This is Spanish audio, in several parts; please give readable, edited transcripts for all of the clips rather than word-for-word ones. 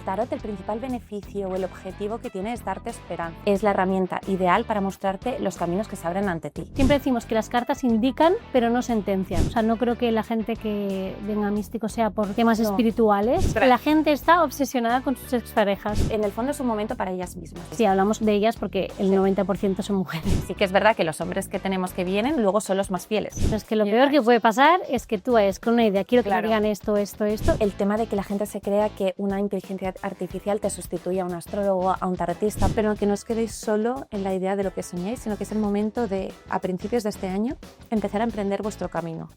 tarot, el principal beneficio o el objetivo que tiene es darte esperanza. Es la herramienta ideal para mostrarte los caminos que se abren ante ti. Siempre decimos que las cartas indican, pero no sentencian. O sea, no creo que la gente que venga místico sea por temas espirituales. La gente está obsesionada con sus exparejas. En el fondo es un momento para ellas mismas. Sí, hablamos de ellas porque el 90% son mujeres. Sí que es verdad que los hombres que tenemos que vienen luego son los más fieles. Pero es que lo peor que puede pasar es que tú vayas con una idea, quiero que me digan esto. El tema de que la gente se crea que una inteligencia artificial te sustituye a un astrólogo, a un tarotista, pero que no os quedéis solo en la idea de lo que soñáis, sino que es el momento de, a principios de este año, empezar a emprender vuestro camino.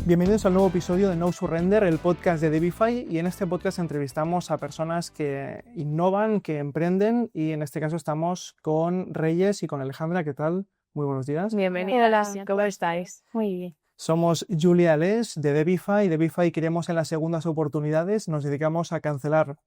Bienvenidos al nuevo episodio de No Surrender, el podcast de Debify, y en este podcast entrevistamos a personas que innovan, que emprenden, y en este caso estamos con Reyes y con Alejandra. ¿Qué tal? Muy buenos días. Bienvenidas. Hola. ¿Cómo estáis? Muy bien. Somos Julia Les de Debify. Debify creemos en las segundas oportunidades, nos dedicamos a cancelar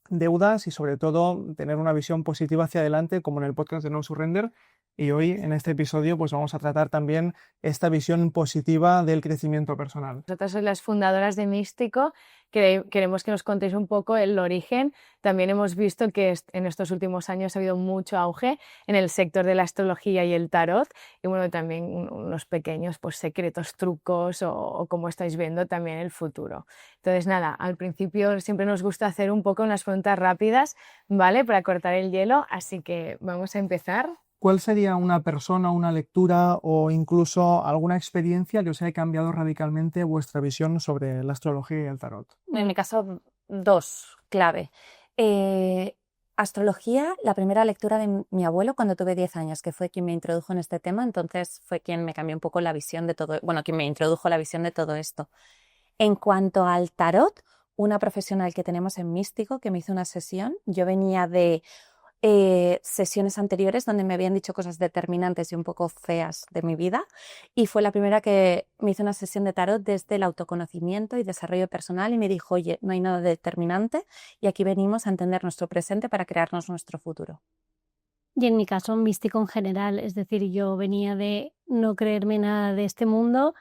deudas y sobre todo tener una visión positiva hacia adelante, como en el podcast de No Surrender. Y hoy en este episodio pues vamos a tratar también esta visión positiva del crecimiento personal. Vosotras sois las fundadoras de Místico, queremos que nos contéis un poco el origen. También hemos visto que en estos últimos años ha habido mucho auge en el sector de la astrología y el tarot, y bueno, también unos pequeños pues, secretos, trucos o cómo estáis viendo también el futuro. Entonces nada, al principio siempre nos gusta hacer un poco unas preguntas rápidas, ¿vale? Para cortar el hielo, así que vamos a empezar. ¿Cuál sería una persona, una lectura o incluso alguna experiencia que os haya cambiado radicalmente vuestra visión sobre la astrología y el tarot? En mi caso, dos clave. Astrología, la primera lectura de mi abuelo cuando tuve 10 años, que fue quien me introdujo en este tema, entonces fue quien me cambió un poco la visión de todo, bueno, quien me introdujo la visión de todo esto. En cuanto al tarot, una profesional que tenemos en Místico que me hizo una sesión, yo venía de sesiones anteriores donde me habían dicho cosas determinantes y un poco feas de mi vida, y fue la primera que me hizo una sesión de tarot desde el autoconocimiento y desarrollo personal y me dijo, oye, no hay nada determinante y aquí venimos a entender nuestro presente para crearnos nuestro futuro. Y en mi caso, místico en general, es decir, yo venía de no creerme nada de este mundo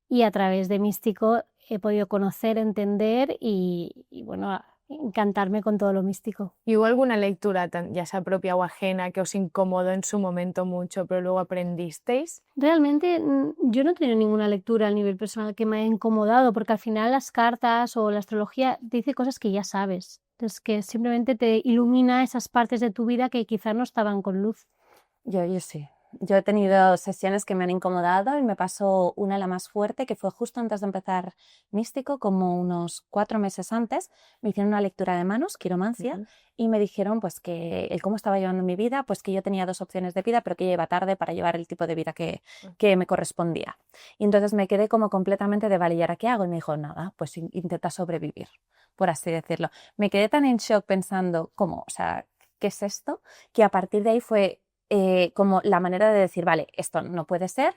y a través de místico he podido conocer, entender y bueno, encantarme con todo lo místico. ¿Y hubo alguna lectura, ya sea propia o ajena, que os incomodó en su momento mucho, pero luego aprendisteis? Realmente yo no he tenido ninguna lectura a nivel personal que me haya incomodado, porque al final las cartas o la astrología te dice cosas que ya sabes. Entonces que simplemente te ilumina esas partes de tu vida que quizás no estaban con luz. Yo sí. Yo he tenido sesiones que me han incomodado y me pasó una, la más fuerte, que fue justo antes de empezar Místico, como unos 4 meses antes. Me hicieron una lectura de manos, quiromancia, y me dijeron pues que el cómo estaba llevando mi vida, pues que yo tenía 2 opciones de vida, pero que ya iba tarde para llevar el tipo de vida que me correspondía. Y entonces me quedé como completamente de vale, ¿y ahora qué hago? Y me dijo, nada, pues intenta sobrevivir, por así decirlo. Me quedé tan en shock pensando, ¿cómo? O sea, ¿qué es esto? Que a partir de ahí fue como la manera de decir, vale, esto no puede ser,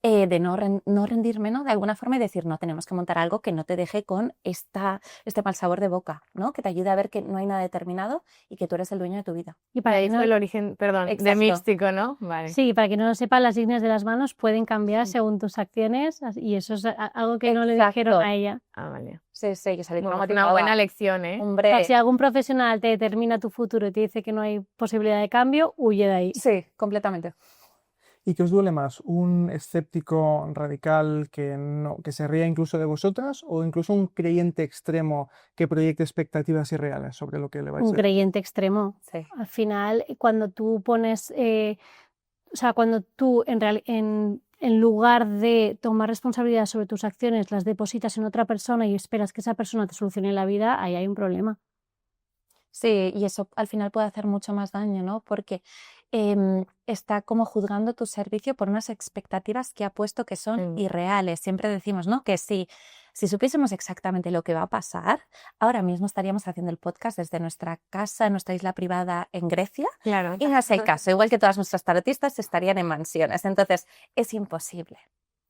de no rendirme, ¿no? De alguna forma y decir, no, tenemos que montar algo que no te deje con este mal sabor de boca, ¿no? Que te ayude a ver que no hay nada determinado y que tú eres el dueño de tu vida. Y para ahí fue el origen, perdón, de Místico, ¿no? Vale. Sí, para que no lo sepa, las líneas de las manos pueden cambiar según tus acciones y eso es algo que no le dijeron a ella. Ah, vale. Sí, yo salí una buena lección, ¿eh? Hombre. O sea, si algún profesional te determina tu futuro y te dice que no hay posibilidad de cambio, huye de ahí. Sí, completamente. ¿Y qué os duele más? ¿Un escéptico radical que se ría incluso de vosotras o incluso un creyente extremo que proyecte expectativas irreales sobre lo que le va a decir? Un creyente extremo. Sí. Al final, cuando tú pones, o sea, cuando tú en lugar de tomar responsabilidad sobre tus acciones, las depositas en otra persona y esperas que esa persona te solucione la vida, ahí hay un problema. Sí, y eso al final puede hacer mucho más daño, ¿no? Porque está como juzgando tu servicio por unas expectativas que ha puesto que son irreales. Siempre decimos, ¿no? Que si supiésemos exactamente lo que va a pasar, ahora mismo estaríamos haciendo el podcast desde nuestra casa, nuestra isla privada en Grecia. Claro. Y no es el caso, igual que todas nuestras tarotistas estarían en mansiones. Entonces, es imposible.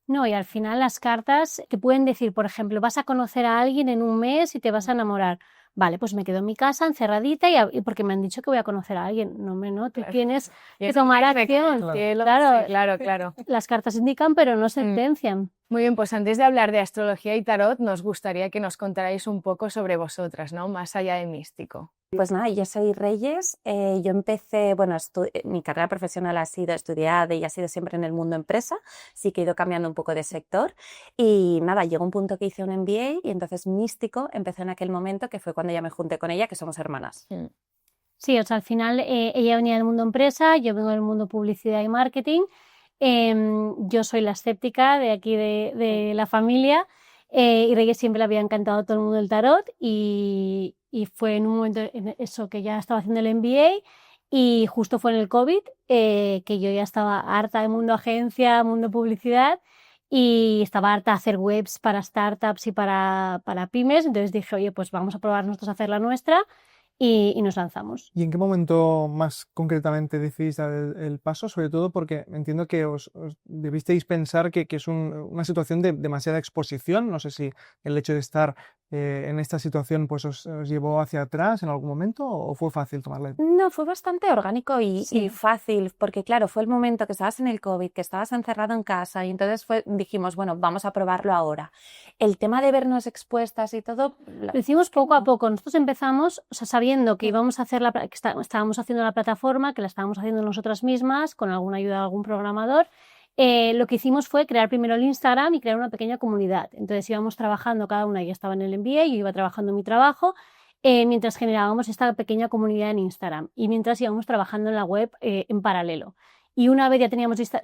No, y al final las cartas te pueden decir, por ejemplo, vas a conocer a alguien en un mes y te vas a enamorar. Vale, pues me quedo en mi casa encerradita y porque me han dicho que voy a conocer a alguien. No, tú Claro. tienes Y que eso tomar tiene que acción. caer del cielo. Claro, Sí, claro, claro. las cartas indican, pero no sentencian. Muy bien, pues antes de hablar de astrología y tarot, nos gustaría que nos contarais un poco sobre vosotras, ¿no? Más allá de místico. Pues nada, yo soy Reyes. Yo empecé, bueno, mi carrera profesional ha sido estudiada y ha sido siempre en el mundo empresa, sí que he ido cambiando un poco de sector y nada, llegó un punto que hice un MBA y entonces místico empezó en aquel momento que fue cuando ya me junté con ella, que somos hermanas. Sí, o sea, al final ella venía del mundo empresa, yo vengo del mundo publicidad y marketing. Yo soy la escéptica de aquí de la familia y Reyes siempre le había encantado a todo el mundo el tarot y fue en un momento en eso que ya estaba haciendo el MBA y justo fue en el COVID que yo ya estaba harta de mundo agencia, mundo publicidad y estaba harta de hacer webs para startups y para pymes, entonces dije, oye, pues vamos a probar nosotros a hacer la nuestra y nos lanzamos. ¿Y en qué momento más concretamente decidís dar el paso? Sobre todo porque entiendo que os debisteis pensar que es una situación de demasiada exposición. No sé si el hecho de estar en esta situación pues os llevó hacia atrás en algún momento o fue fácil tomarla. No, fue bastante orgánico y Sí. fácil, porque claro, fue el momento que estabas en el COVID, que estabas encerrado en casa y entonces dijimos, bueno, vamos a probarlo ahora. El tema de vernos expuestas y todo... Lo hicimos poco a poco. Nosotros empezamos, o sea, sabiendo que íbamos a hacer estábamos haciendo la plataforma, que la estábamos haciendo nosotras mismas, con alguna ayuda de algún programador. Lo que hicimos fue crear primero el Instagram y crear una pequeña comunidad. Entonces íbamos trabajando, cada una ya estaba en el MBA, yo iba trabajando en mi trabajo, mientras generábamos esta pequeña comunidad en Instagram y mientras íbamos trabajando en la web en paralelo. Y una vez ya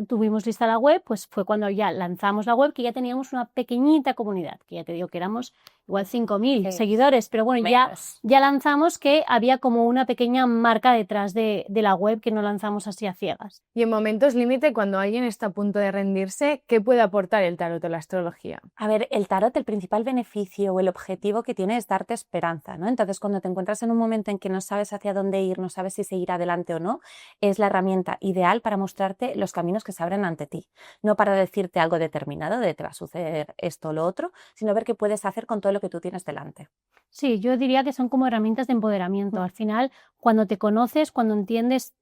tuvimos lista la web, pues fue cuando ya lanzamos la web, que ya teníamos una pequeñita comunidad, que ya te digo que éramos igual 5.000 seguidores, pero bueno, ya lanzamos que había como una pequeña marca detrás de la web que no lanzamos así a ciegas. Y en momentos límite, cuando alguien está a punto de rendirse, ¿qué puede aportar el tarot o la astrología? A ver, el tarot, el principal beneficio o el objetivo que tiene es darte esperanza, ¿no? Entonces, cuando te encuentras en un momento en que no sabes hacia dónde ir, no sabes si seguir adelante o no, es la herramienta ideal para mostrarte los caminos que se abren ante ti. No para decirte algo determinado de te va a suceder esto o lo otro, sino ver qué puedes hacer con todo lo que tú tienes delante. Sí, yo diría que son como herramientas de empoderamiento. Al final, cuando te conoces, cuando entiendes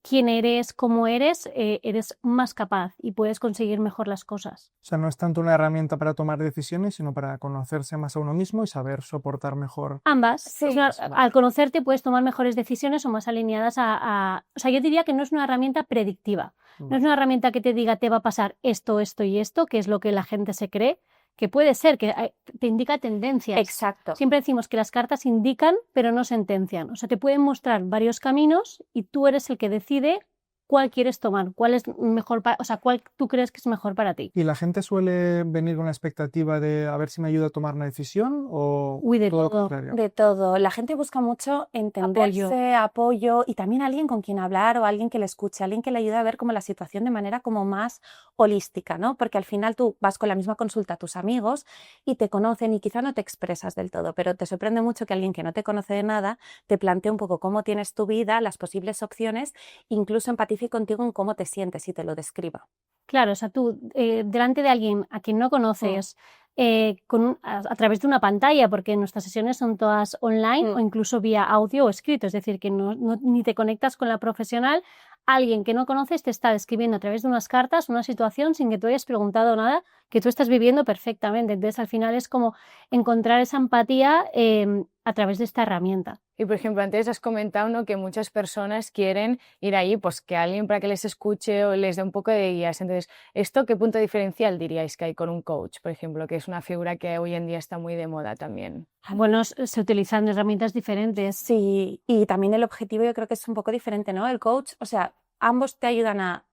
quién eres, cómo eres, eres más capaz y puedes conseguir mejor las cosas. O sea, no es tanto una herramienta para tomar decisiones, sino para conocerse más a uno mismo y saber soportar mejor. Ambas. Sí. Al conocerte puedes tomar mejores decisiones o más alineadas O sea, yo diría que no es una herramienta predictiva. No es una herramienta que te diga te va a pasar esto, esto y esto, que es lo que la gente se cree, que puede ser, que te indica tendencias. Exacto. Siempre decimos que las cartas indican, pero no sentencian. O sea, te pueden mostrar varios caminos y tú eres el que decide cuál quieres tomar, cuál es mejor, o sea, cuál tú crees que es mejor para ti. ¿Y la gente suele venir con la expectativa de a ver si me ayuda a tomar una decisión o De todo lo todo. contrario? De todo. La gente busca mucho entenderse, apoyo y también alguien con quien hablar o alguien que le escuche, alguien que le ayude a ver como la situación de manera como más holística, ¿no? Porque al final tú vas con la misma consulta a tus amigos y te conocen y quizá no te expresas del todo, pero te sorprende mucho que alguien que no te conoce de nada te plantee un poco cómo tienes tu vida, las posibles opciones, incluso empatice contigo en cómo te sientes y te lo describa. Claro, o sea, tú delante de alguien a quien no conoces, a través de una pantalla, porque nuestras sesiones son todas online o incluso vía audio o escrito, es decir, que ni te conectas con la profesional, alguien que no conoces te está describiendo a través de unas cartas una situación sin que tú hayas preguntado nada, que tú estás viviendo perfectamente. Entonces, al final es como encontrar esa empatía a través de esta herramienta. Y, por ejemplo, antes has comentado, ¿no?, que muchas personas quieren ir ahí, pues que alguien para que les escuche o les dé un poco de guías. Entonces, ¿esto qué punto diferencial diríais que hay con un coach, por ejemplo, que es una figura que hoy en día está muy de moda también? Bueno, se utilizan herramientas diferentes. Sí, y también el objetivo yo creo que es un poco diferente, ¿no? El coach, o sea, ambos te ayudan a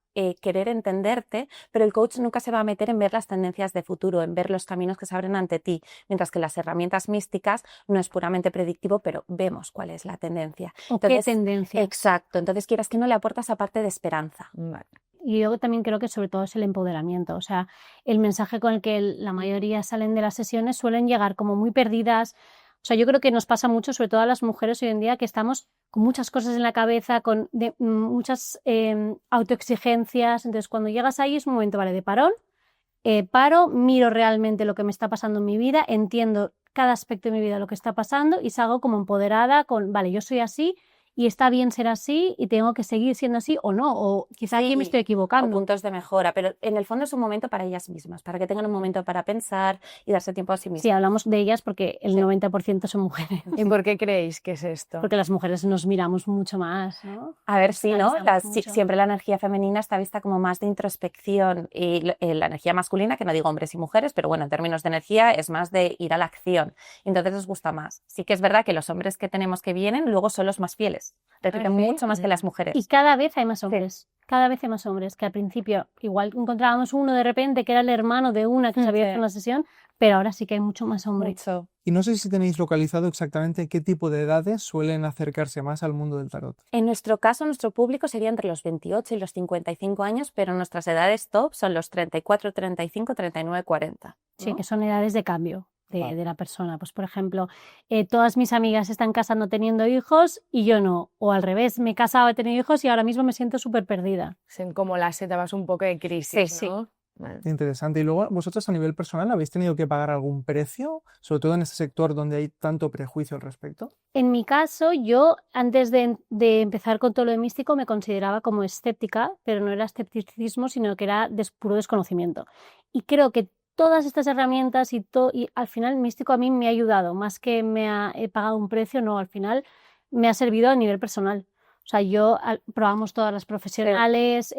querer entenderte, pero el coach nunca se va a meter en ver las tendencias de futuro, en ver los caminos que se abren ante ti, mientras que las herramientas místicas no es puramente predictivo, pero vemos cuál es la tendencia. ¿Qué tendencia? Exacto, entonces quieras que no le aportas aparte de esperanza. Vale. Y yo también creo que sobre todo es el empoderamiento, o sea, el mensaje con el que la mayoría salen de las sesiones suelen llegar como muy perdidas. O sea, yo creo que nos pasa mucho, sobre todo a las mujeres hoy en día, que estamos con muchas cosas en la cabeza, con muchas autoexigencias. Entonces, cuando llegas ahí es un momento, vale, de parón, paro, miro realmente lo que me está pasando en mi vida, entiendo cada aspecto de mi vida, lo que está pasando y salgo como empoderada con, vale, yo soy así y está bien ser así y tengo que seguir siendo así o no, o quizá aquí me estoy O equivocando. puntos de mejora, pero en el fondo es un momento para ellas mismas, para que tengan un momento para pensar y darse tiempo a sí mismas. Sí, hablamos de ellas porque el Sí. 90% son mujeres. ¿Y por qué creéis que es esto? Porque las mujeres nos miramos mucho más, ¿no? A ver, sí, ¿no? Analizamos mucho. Siempre la energía femenina está vista como más de introspección y la energía masculina, que no digo hombres y mujeres, pero bueno, en términos de energía es más de ir a la acción. Entonces nos gusta más. Sí que es verdad que los hombres que tenemos que vienen luego son los más fieles. Repiten ¿sí? mucho más que las mujeres. Y cada vez hay más hombres. Cada vez hay más hombres, que al principio igual encontrábamos uno de repente que era el hermano de una que se había Sí. hecho una sesión, pero ahora sí que hay mucho más hombres. Mucho. Y no sé si tenéis localizado exactamente qué tipo de edades suelen acercarse más al mundo del tarot. En nuestro caso, nuestro público sería entre los 28 y los 55 años, pero nuestras edades top son los 34, 35, 39, 40. Sí, ¿no? que son edades de cambio de la persona. Pues, por ejemplo, todas mis amigas se están casando teniendo hijos y yo no. O al revés, me he casado, he tenido hijos y ahora mismo me siento súper perdida. Son como las etapas un poco de crisis, Sí, ¿no? Vale. Interesante. Y luego, vosotros a nivel personal, ¿habéis tenido que pagar algún precio? Sobre todo en este sector donde hay tanto prejuicio al respecto. En mi caso, yo antes de empezar con todo lo de místico me consideraba como escéptica, pero no era escepticismo, sino que era puro desconocimiento. Y creo que todas estas herramientas y al final místico a mí me ha ayudado, más que he pagado un precio, no, al final me ha servido a nivel personal. O sea, probamos todas las profesionales,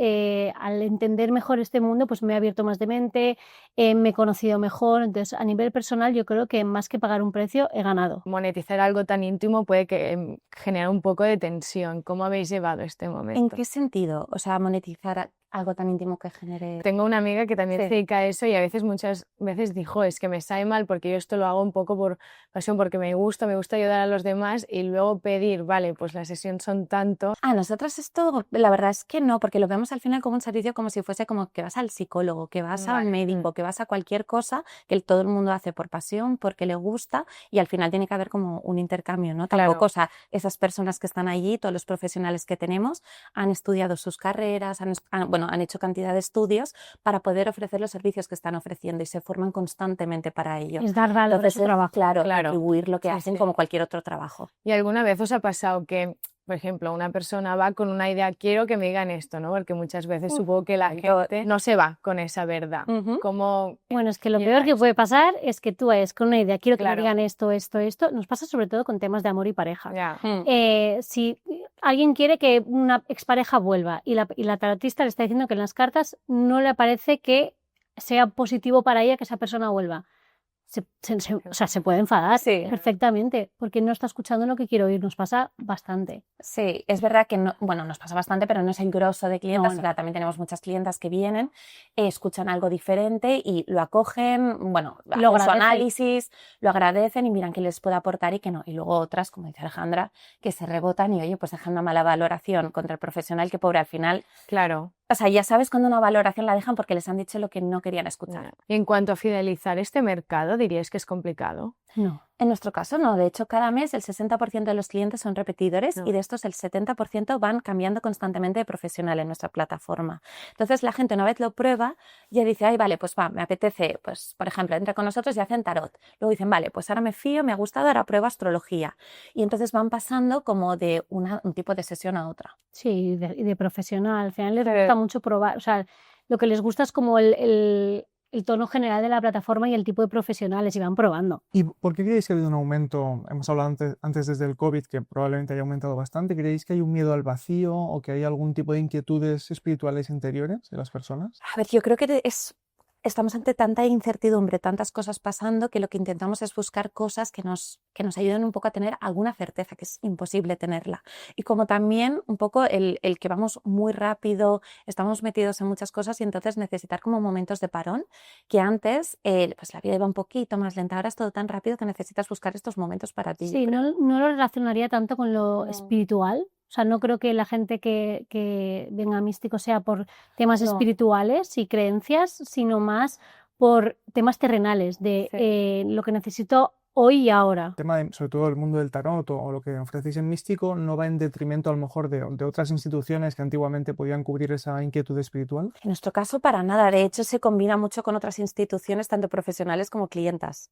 al entender mejor este mundo, pues me he abierto más de mente, me he conocido mejor, entonces a nivel personal yo creo que más que pagar un precio he ganado. Monetizar algo tan íntimo puede que genere un poco de tensión. ¿Cómo habéis llevado este momento? ¿En qué sentido? O sea, monetizar algo tan íntimo que genere... Tengo una amiga que también Sí. se dedica a eso y muchas veces dijo, es que me sabe mal porque yo esto lo hago un poco por pasión, porque me gusta ayudar a los demás y luego pedir, vale, pues la sesión son tanto. A nosotros esto, la verdad es que no, porque lo vemos al final como un servicio, como si fuese como que vas al psicólogo, que vas al Vale. médico, que vas a cualquier cosa que todo el mundo hace por pasión, porque le gusta y al final tiene que haber como un intercambio, ¿no? Claro. Tampoco, o sea, esas personas que están allí, todos los profesionales que tenemos, han estudiado sus carreras, han hecho cantidad de estudios para poder ofrecer los servicios que están ofreciendo y se forman constantemente para ello. Es dar valor a Entonces, su trabajo. claro, Claro. atribuir lo que Sí, hacen sí. como cualquier otro trabajo. ¿Y alguna vez os ha pasado que, por ejemplo, una persona va con una idea, quiero que me digan esto, ¿no? Porque muchas veces supongo que la yo- gente no se va con esa verdad. Ujú. Como, Bueno, es que lo Llegáis. peor que puede pasar es que tú vayas con una idea, quiero que me Claro. digan esto, esto, esto. Nos pasa sobre todo con temas de amor y pareja. ya, Si alguien quiere que una expareja vuelva y la tarotista le está diciendo que en las cartas no le parece que sea positivo para ella que esa persona vuelva. O sea, se puede enfadar Sí. perfectamente porque no está escuchando lo que quiero oír. Nos pasa bastante. Sí, es verdad que no, bueno, nos pasa bastante, pero no es el grosso de clientes. No, no. O sea, también tenemos muchas clientas que vienen, escuchan algo diferente y lo acogen, bueno, Lo hacen su agradecen. análisis, lo agradecen y miran qué les puede aportar y qué no. Y luego otras, como dice Alejandra, que se rebotan y oye, pues dejan una mala valoración contra el profesional, que pobre al final. claro. O sea, ya sabes cuando una valoración la dejan porque les han dicho lo que no querían escuchar. Y en cuanto a fidelizar este mercado, ¿diríais que es complicado? No. En nuestro caso no, de hecho cada mes el 60% de los clientes son repetidores No. y de estos el 70% van cambiando constantemente de profesional en nuestra plataforma. Entonces la gente una vez lo prueba ya dice, ay vale, pues va, me apetece, pues por ejemplo, entra con nosotros y hacen tarot. Luego dicen, vale, pues ahora me fío, me ha gustado, ahora pruebo astrología. Y entonces van pasando como de un tipo de sesión a otra. Sí, y de profesional. Al final les Sí. gusta mucho probar. O sea, lo que les gusta es como el tono general de la plataforma y el tipo de profesionales y van probando. ¿Y por qué creéis que ha habido un aumento? Hemos hablado antes desde el COVID, que probablemente haya aumentado bastante. ¿Creéis que hay un miedo al vacío o que hay algún tipo de inquietudes espirituales interiores de las personas? A ver, yo creo que estamos ante tanta incertidumbre, tantas cosas pasando, que lo que intentamos es buscar cosas que nos ayuden un poco a tener alguna certeza, que es imposible tenerla. Y como también un poco el que vamos muy rápido, estamos metidos en muchas cosas y entonces necesitar como momentos de parón, que antes pues la vida iba un poquito más lenta, ahora es todo tan rápido que necesitas buscar estos momentos para ti. Sí, no lo relacionaría tanto con lo No. espiritual. O sea, no creo que la gente que venga a místico sea por temas No. espirituales y creencias, sino más por temas terrenales, de Sí. lo que necesito hoy y ahora. El tema sobre todo el mundo del tarot o lo que ofrecéis en Místico no va en detrimento a lo mejor de otras instituciones que antiguamente podían cubrir esa inquietud espiritual. En nuestro caso, para nada. De hecho, se combina mucho con otras instituciones, tanto profesionales como clientas.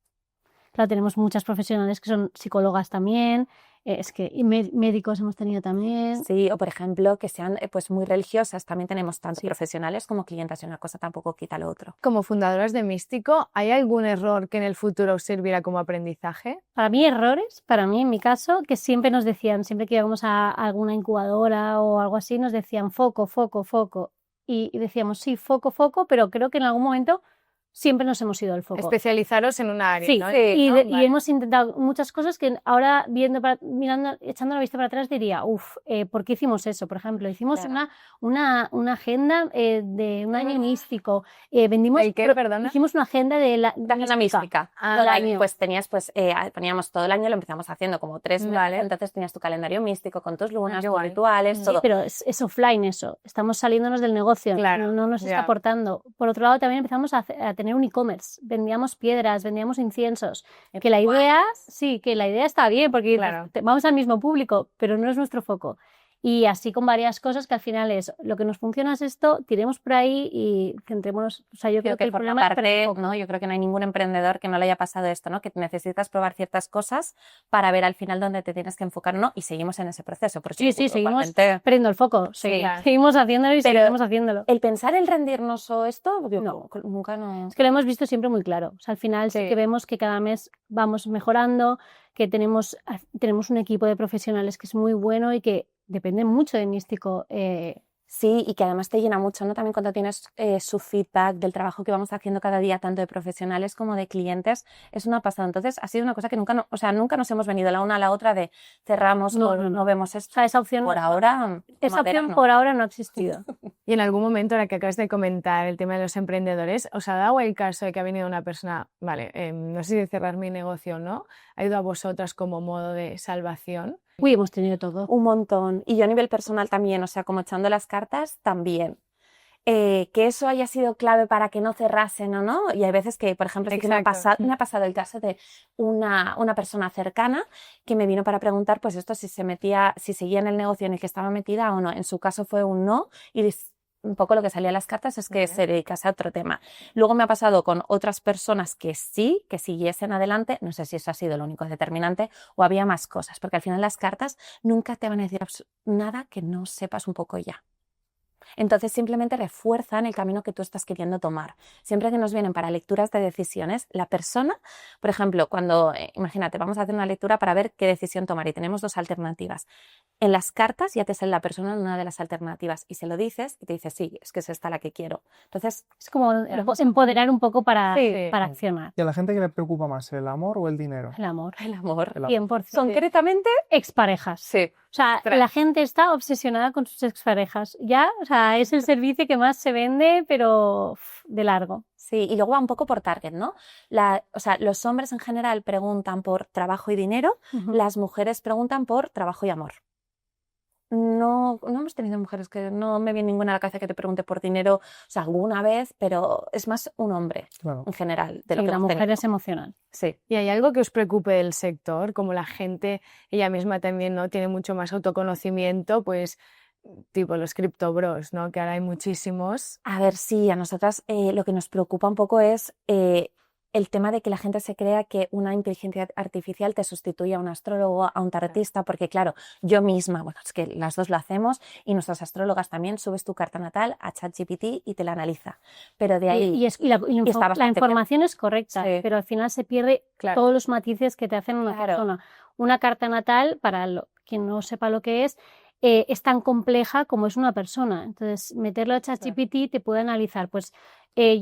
Claro, tenemos muchas profesionales que son psicólogas también, y médicos hemos tenido también. Sí, o por ejemplo, que sean pues muy religiosas. También tenemos tanto profesionales como clientas y una cosa tampoco quita lo otro. Como fundadoras de Místico, ¿hay algún error que en el futuro os servirá como aprendizaje? Para mí errores, para mí en mi caso, que siempre nos decían, siempre que íbamos a alguna incubadora o algo así, nos decían foco, foco, foco. Y decíamos, sí, foco, foco, pero creo que en algún momento siempre nos hemos ido del foco. Especializaros en un área, Sí, ¿no? y Vale. hemos intentado muchas cosas que ahora mirando, echando la vista para atrás diría, ¿por qué hicimos eso? Por ejemplo, hicimos Claro. una agenda de un año místico, vendimos, ¿El qué, perdona? hicimos una agenda de la La mística. Ah, Todo el vale. año, pues tenías, poníamos todo el año, lo empezamos haciendo como 3 meses, Vale. entonces tenías tu calendario místico con tus lunas, qué tus guay. rituales, Sí, todo. pero es offline eso, estamos saliéndonos del negocio, Claro, no nos ya. está aportando. Por otro lado, también empezamos a tener un e-commerce, vendíamos piedras, vendíamos inciensos, que la idea, sí, que la idea está bien, porque Claro. vamos al mismo público, pero no es nuestro foco. Y así con varias cosas que al final es, lo que nos funciona es esto, tiremos por ahí y centrémonos, o sea, yo creo que el forma problema es parte, foco. ¿no? Yo creo que no hay ningún emprendedor que no le haya pasado esto, ¿no? Que necesitas probar ciertas cosas para ver al final dónde te tienes que enfocar o no, y seguimos en ese proceso. Por Sí, supuesto, seguimos igualmente. perdiendo el foco, Sí, claro. seguimos haciéndolo y Pero seguimos haciéndolo. el pensar en rendirnos o esto, yo No. nunca no. Es que lo hemos visto siempre muy claro. O sea, al final sí Sí. que vemos que cada mes vamos mejorando, que tenemos un equipo de profesionales que es muy bueno y que depende mucho de Místico. Sí, y que además te llena mucho, ¿no? También cuando tienes su feedback del trabajo que vamos haciendo cada día, tanto de profesionales como de clientes, es una pasada. Entonces, ha sido una cosa que nunca nos hemos venido la una a la otra de cerramos No, o no, no. no vemos esto. O sea, esa opción, Por ahora, esa madera, opción no. por ahora no ha existido. Y en algún momento, ahora que acabas de comentar el tema de los emprendedores, ¿os ha dado el caso de que ha venido una persona, vale, no sé si de cerrar mi negocio o no, ha ido a vosotras como modo de salvación? Uy, hemos tenido todo. Un montón. Y yo a nivel personal también, o sea, como echando las cartas, también. Que eso haya sido clave para que no cerrasen o no. Y hay veces que, por ejemplo, sí que me ha pasado el caso de una persona cercana que me vino para preguntar, pues esto, si seguía en el negocio en el que estaba metida o no. En su caso fue un no, y un poco lo que salía en las cartas es que se dedicase a otro tema. Luego me ha pasado con otras personas que sí, que siguiesen adelante. No sé si eso ha sido lo único determinante o había más cosas, porque al final las cartas nunca te van a decir nada que no sepas un poco ya. Entonces simplemente refuerzan el camino que tú estás queriendo tomar. Siempre que nos vienen para lecturas de decisiones, la persona, por ejemplo, cuando, imagínate, vamos a hacer una lectura para ver qué decisión tomar y tenemos 2 alternativas. En las cartas ya te sale la persona en una de las alternativas y se lo dices y te dice, sí, es que es esta la que quiero. Entonces, Es como empoderar un poco para Sí. accionar. ¿Y a la gente qué le preocupa más, el amor o el dinero? El amor. el amor. 100%. Concretamente, Exparejas. sí. O sea, Ostras. la gente está obsesionada con sus exparejas. Ya, o sea, es el servicio que más se vende, pero de largo. Sí, y luego va un poco por target, ¿no? O sea, los hombres en general preguntan por trabajo y dinero, las mujeres preguntan por trabajo y amor. No hemos tenido mujeres que no me viene ninguna a la cabeza que te pregunte por dinero, o sea, alguna vez, pero es más un hombre Claro. en general de lo Sí, que la hemos mujer tenido. es emocional. Sí. ¿Y hay algo que os preocupe del sector? Como la gente, ella misma también, ¿no? Tiene mucho más autoconocimiento, pues tipo los criptobros, ¿no? Que ahora hay muchísimos. A ver, sí, a nosotras lo que nos preocupa un poco es el tema de que la gente se crea que una inteligencia artificial te sustituye a un astrólogo, a un tarotista, porque claro, yo misma, bueno, es que las dos lo hacemos y nuestras astrólogas también, subes tu carta natal a ChatGPT y te la analiza. Pero de ahí... La bastante información es correcta, Sí. pero al final se pierde Claro. todos los matices que te hacen una Claro. persona. Una carta natal, para quien no sepa lo que es tan compleja como es una persona. Entonces, meterlo a ChatGPT te puede analizar, pues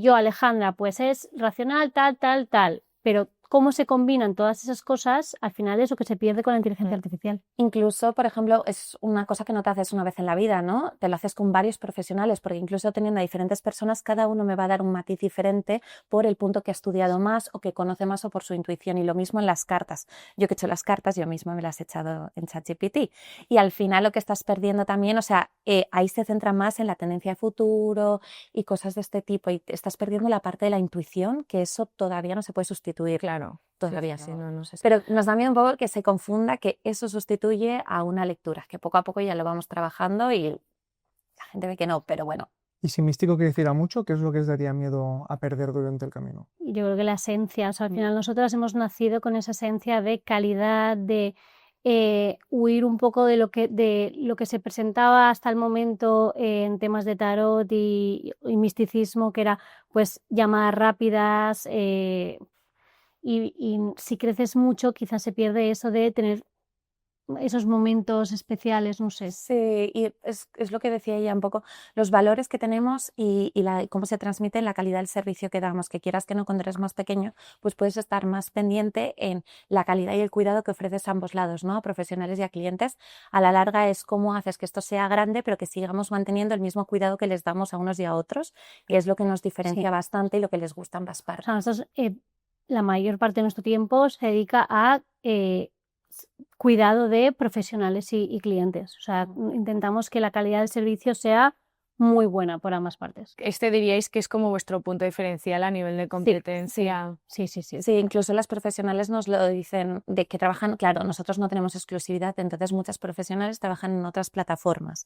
yo, Alejandra, pues es racional, tal, tal, tal, pero cómo se combinan todas esas cosas, al final es lo que se pierde con la inteligencia artificial. Incluso, por ejemplo, es una cosa que no te haces una vez en la vida, ¿no? Te lo haces con varios profesionales, porque incluso teniendo a diferentes personas, cada uno me va a dar un matiz diferente por el punto que ha estudiado más o que conoce más o por su intuición. Y lo mismo en las cartas. Yo que he hecho las cartas, yo misma me las he echado en ChatGPT. Y al final lo que estás perdiendo también, o sea, ahí se centra más en la tendencia de futuro y cosas de este tipo. Y estás perdiendo la parte de la intuición, que eso todavía no se puede sustituir. Claro. Claro. Todavía Sí, no. no sé. Pero nos da miedo un poco que se confunda que eso sustituye a una lectura, que poco a poco ya lo vamos trabajando y la gente ve que no, pero bueno. Y si místico quiere decir a mucho, ¿qué es lo que os daría miedo a perder durante el camino? Yo creo que la esencia, o sea, al final nosotros hemos nacido con esa esencia de calidad, de huir un poco de lo que se presentaba hasta el momento en temas de tarot y misticismo, que era pues llamadas rápidas, y si creces mucho quizás se pierde eso de tener esos momentos especiales, no sé. Sí, y es lo que decía ella un poco, los valores que tenemos y cómo se transmite en la calidad del servicio que damos, que quieras que no, cuando eres más pequeño, pues puedes estar más pendiente en la calidad y el cuidado que ofreces a ambos lados, ¿no? A profesionales y a clientes. A la larga es cómo haces que esto sea grande, pero que sigamos manteniendo el mismo cuidado que les damos a unos y a otros, y es lo que nos diferencia bastante y lo que les gusta a ambas partes. O sea, nosotros, la mayor parte de nuestro tiempo se dedica a cuidado de profesionales y clientes. O sea, intentamos que la calidad del servicio sea muy buena por ambas partes. Este diríais que es como vuestro punto diferencial a nivel de competencia. Sí. Sí, incluso las profesionales nos lo dicen, de que trabajan, claro, nosotros no tenemos exclusividad, entonces muchas profesionales trabajan en otras plataformas.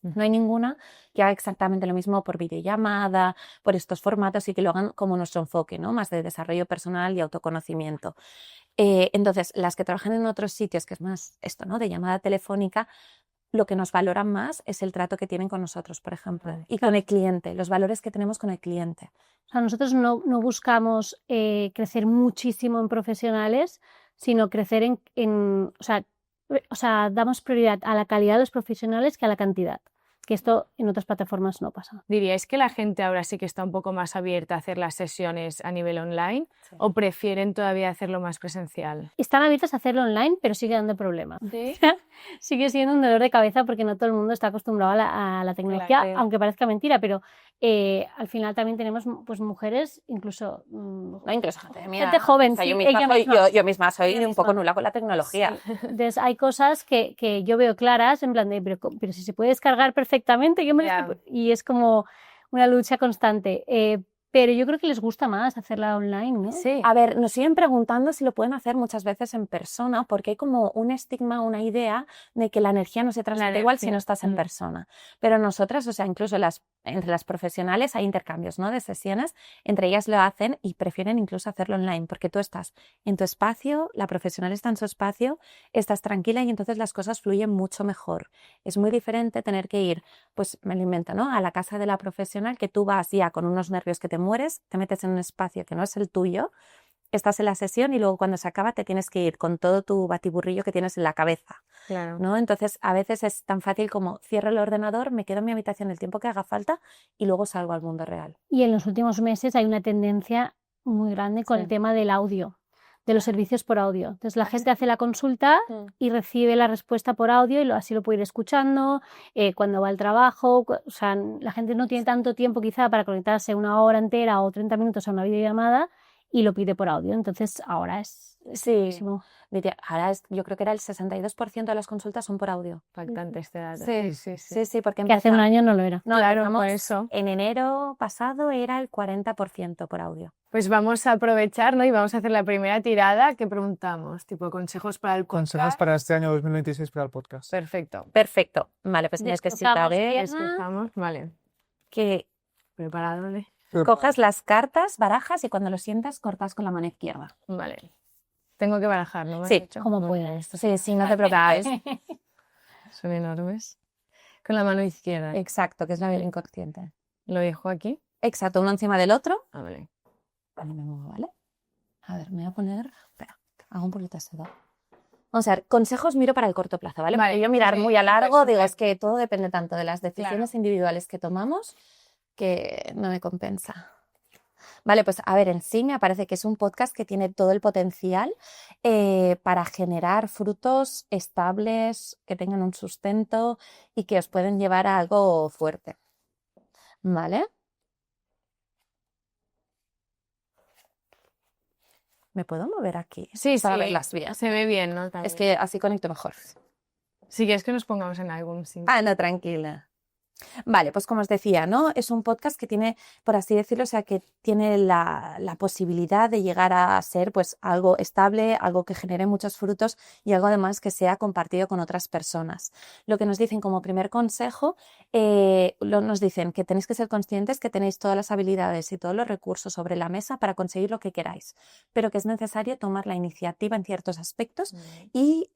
No hay ninguna que haga exactamente lo mismo por videollamada, por estos formatos, y que lo hagan como nuestro enfoque, ¿no? Más de desarrollo personal y autoconocimiento. Entonces, las que trabajan en otros sitios, que es más esto, ¿no? De llamada telefónica, lo que nos valoran más es el trato que tienen con nosotros, por ejemplo, y con el cliente, los valores que tenemos con el cliente. O sea, nosotros no buscamos crecer muchísimo en profesionales, sino crecer o sea, damos prioridad a la calidad de los profesionales que a la cantidad, que esto en otras plataformas no pasa. ¿Diríais que la gente ahora sí que está un poco más abierta a hacer las sesiones a nivel online o prefieren todavía hacerlo más presencial? Están abiertas a hacerlo online, pero sigue dando problemas. ¿Sí? Sigue siendo un dolor de cabeza porque no todo el mundo está acostumbrado a la tecnología, Claro. aunque parezca mentira, pero al final también tenemos pues mujeres, incluso incluso gente joven. O sea, sí, yo misma soy un poco nula con la tecnología. Sí. Entonces hay cosas que yo veo claras, en plan de, pero si se puede descargar perfectamente, yo me y es como una lucha constante. Pero yo creo que les gusta más hacerla online, ¿no? Sí. A ver, nos siguen preguntando si lo pueden hacer muchas veces en persona, porque hay como un estigma, una idea de que la energía no se transmite igual si no estás en persona. Pero nosotras, o sea, incluso entre las profesionales hay intercambios, ¿no? De sesiones, entre ellas lo hacen y prefieren incluso hacerlo online, porque tú estás en tu espacio, la profesional está en su espacio, estás tranquila y entonces las cosas fluyen mucho mejor. Es muy diferente tener que ir, pues me lo invento, ¿no? A la casa de la profesional, que tú vas ya con unos nervios que te mueres, te metes en un espacio que no es el tuyo, estás en la sesión y luego cuando se acaba te tienes que ir con todo tu batiburrillo que tienes en la cabeza. Claro. ¿No? Entonces a veces es tan fácil como cierro el ordenador, me quedo en mi habitación el tiempo que haga falta y luego salgo al mundo real. Y en los últimos meses hay una tendencia muy grande con el tema del audio, de los servicios por audio. Entonces la gente hace la consulta y recibe la respuesta por audio y así lo puede ir escuchando cuando va al trabajo. O sea, la gente no tiene tanto tiempo quizá para conectarse una hora entera o 30 minutos a una videollamada y lo pide por audio. Entonces ahora es muchísimo. Ahora yo creo que era el 62% de las consultas son por audio. Impactante este dato. Sí, porque que hace un año no lo era. No, claro, por eso. En enero pasado era el 40% por audio. Pues vamos a aprovechar, ¿no? Y vamos a hacer la primera tirada que preguntamos, tipo consejos para el podcast. Consejos para este año 2026 para el podcast. Perfecto. Vale, pues tienes que citar, Empezamos, vale. Que ¿Preparado? cojas las cartas, barajas y cuando lo sientas cortas con la mano izquierda. Vale. Tengo que barajar, ¿no? Sí, como puedas. Sí, no te preocupes. Son enormes. Con la mano izquierda. Exacto, que es la vela inconsciente. ¿Lo dejo aquí? Exacto, uno encima del otro. Ah, vale. Vale, me muevo, ¿vale? A ver, me voy a poner... Espera, hago un poquito de seda. Vamos a ver, consejos miro para el corto plazo, ¿vale? Porque yo mirar muy a largo, digo, es que todo depende tanto de las decisiones individuales que tomamos que no me compensa. Vale, pues a ver, en sí me parece que es un podcast que tiene todo el potencial para generar frutos estables, que tengan un sustento y que os pueden llevar a algo fuerte. ¿Vale? ¿Me puedo mover aquí? Sí, para verlas bien. Se ve bien, ¿no? También. Es que así conecto mejor. Si quieres que nos pongamos en algún sitio. Ah, no, tranquila. Vale, pues como os decía, ¿no? Es un podcast que tiene, por así decirlo, o sea, que tiene la posibilidad de llegar a ser pues algo estable, algo que genere muchos frutos y algo además que sea compartido con otras personas. Lo que nos dicen como primer consejo, nos dicen que tenéis que ser conscientes que tenéis todas las habilidades y todos los recursos sobre la mesa para conseguir lo que queráis, pero que es necesario tomar la iniciativa en ciertos aspectos y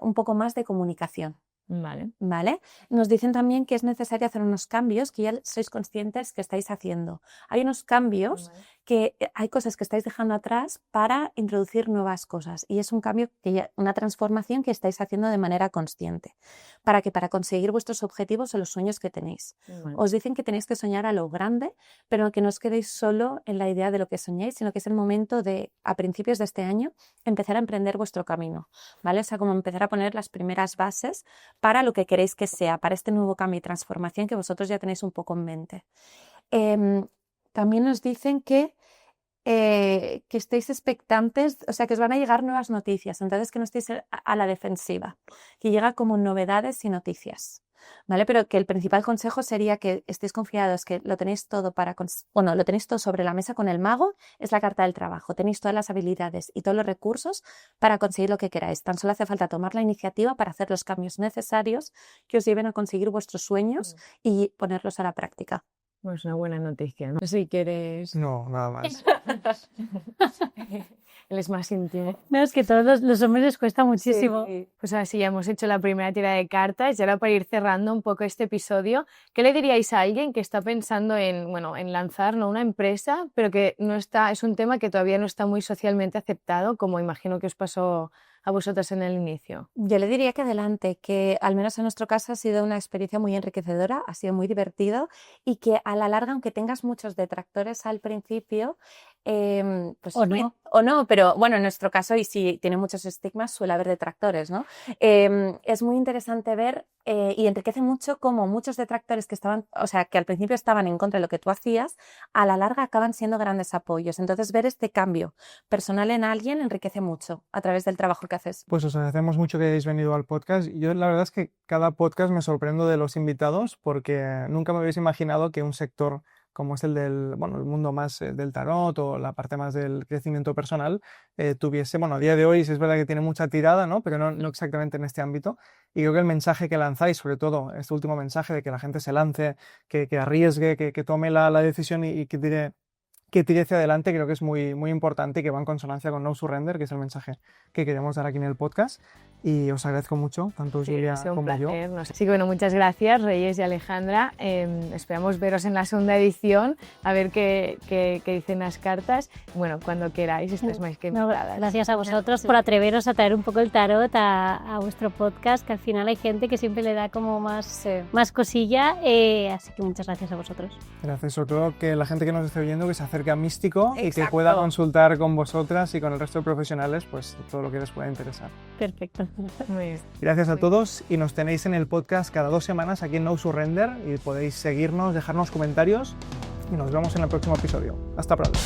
un poco más de comunicación. Vale. ¿Vale? Nos dicen también que es necesario hacer unos cambios que ya sois conscientes que estáis haciendo. Hay unos cambios que hay cosas que estáis dejando atrás para introducir nuevas cosas y es un cambio, una transformación que estáis haciendo de manera consciente. Para conseguir vuestros objetivos o los sueños que tenéis. Os dicen que tenéis que soñar a lo grande, pero que no os quedéis solo en la idea de lo que soñáis, sino que es el momento de, a principios de este año, empezar a emprender vuestro camino, ¿vale? O sea, como empezar a poner las primeras bases para lo que queréis que sea, para este nuevo cambio y transformación que vosotros ya tenéis un poco en mente. También nos dicen que estéis expectantes, o sea, que os van a llegar nuevas noticias, entonces que no estéis a la defensiva, que llega como novedades y noticias, ¿vale? Pero que el principal consejo sería que estéis confiados, que lo tenéis todo lo tenéis todo sobre la mesa con el mago, es la carta del trabajo, tenéis todas las habilidades y todos los recursos para conseguir lo que queráis, tan solo hace falta tomar la iniciativa para hacer los cambios necesarios que os lleven a conseguir vuestros sueños y ponerlos a la práctica. Pues una buena noticia, ¿no? Si quieres... No, nada más. Él es más íntimo. No, es que a todos los hombres les cuesta muchísimo. Sí. Pues así ya hemos hecho la primera tira de cartas y ahora para ir cerrando un poco este episodio, ¿qué le diríais a alguien que está pensando en lanzar, ¿no?, una empresa, pero que no está, es un tema que todavía no está muy socialmente aceptado, como imagino que os pasó a vosotras en el inicio? Yo le diría que adelante, que al menos en nuestro caso ha sido una experiencia muy enriquecedora, ha sido muy divertido y que a la larga, aunque tengas muchos detractores al principio, pues o no, pero bueno, en nuestro caso, y si tiene muchos estigmas, suele haber detractores, ¿no? Es muy interesante ver y enriquece mucho cómo muchos detractores que estaban, o sea, que al principio estaban en contra de lo que tú hacías, a la larga acaban siendo grandes apoyos. Entonces, ver este cambio personal en alguien enriquece mucho a través del trabajo que haces. Pues os agradecemos mucho que hayáis venido al podcast. Yo la verdad es que cada podcast me sorprendo de los invitados porque nunca me hubiese imaginado que un sector como es el del, bueno, el mundo más del tarot o la parte más del crecimiento personal, tuviese, bueno, a día de hoy es verdad que tiene mucha tirada, ¿no? Pero no exactamente en este ámbito. Y creo que el mensaje que lanzáis, sobre todo este último mensaje de que la gente se lance, que arriesgue, que tome la decisión y que tire hacia adelante, creo que es muy, muy importante y que va en consonancia con No Surrender, que es el mensaje que queremos dar aquí en el podcast. Y os agradezco mucho, tanto Julia como yo. Así que bueno, muchas gracias, Reyes y Alejandra. Esperamos veros en la segunda edición, a ver qué dicen las cartas. Bueno, cuando queráis, estáis más que invitadas. Gracias a vosotros por atreveros a traer un poco el tarot a vuestro podcast, que al final hay gente que siempre le da como más cosilla. Así que muchas gracias a vosotros. Gracias, sobre todo que la gente que nos esté oyendo que se acerque a Místico. Exacto. Y que pueda consultar con vosotras y con el resto de profesionales pues todo lo que les pueda interesar. Perfecto. Muy bien. Gracias a todos y nos tenéis en el podcast cada 2 semanas aquí en No Surrender y podéis seguirnos, dejarnos comentarios y nos vemos en el próximo episodio. Hasta pronto.